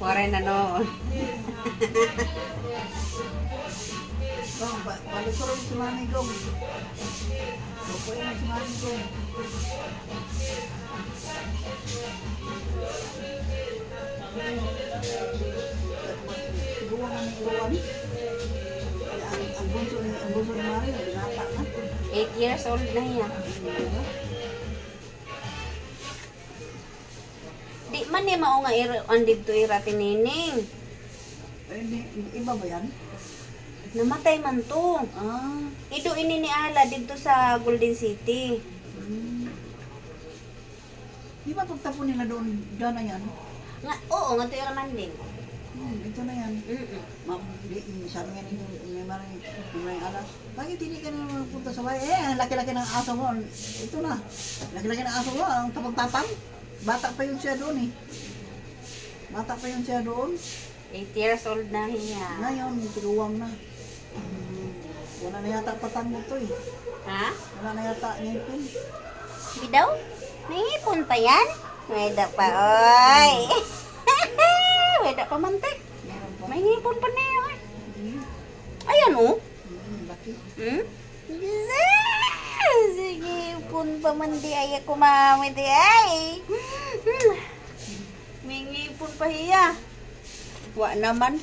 Waray na noon. Balik ko rin si Mami Gong. Bukuin na si Mami Gong. Siguro nga may iwan. Ang bunso ni Mari, binata na. 8 years old na yan. Di man ni mao nga andito ira tinining. Iba ba yan? Namatay man to. Ah. Ito ini ni Ala dito sa Golden City. Di ba pagtapon nila doon, dyan na yan? Nga, oo, nga to ira man din. Ito na yan. Ma'am, sabi nga ninyo, may maraming alas. Bakit hindi ka na magpunta sa bahay? Ang laki-laki ng aso mo. Ito na. Laki-laki ng aso mo. Ang tapang-tapang. Bata pa yun siya doon eh. Bata pa yun siya doon. 8 years old na siya. Ngayon, tiluwang na. Wala na yata patang mo to eh. Ha? Wala na yata ngipin. Di daw? Naipon pa yan? Weda pa, oy. Weda pa mantik. Meron pa. May ngipon pa niya, oy. Ayan, oh. Laki. Sige, pun pa man di ay ako mami di ay. May ngipon pa hiya. Wa naman.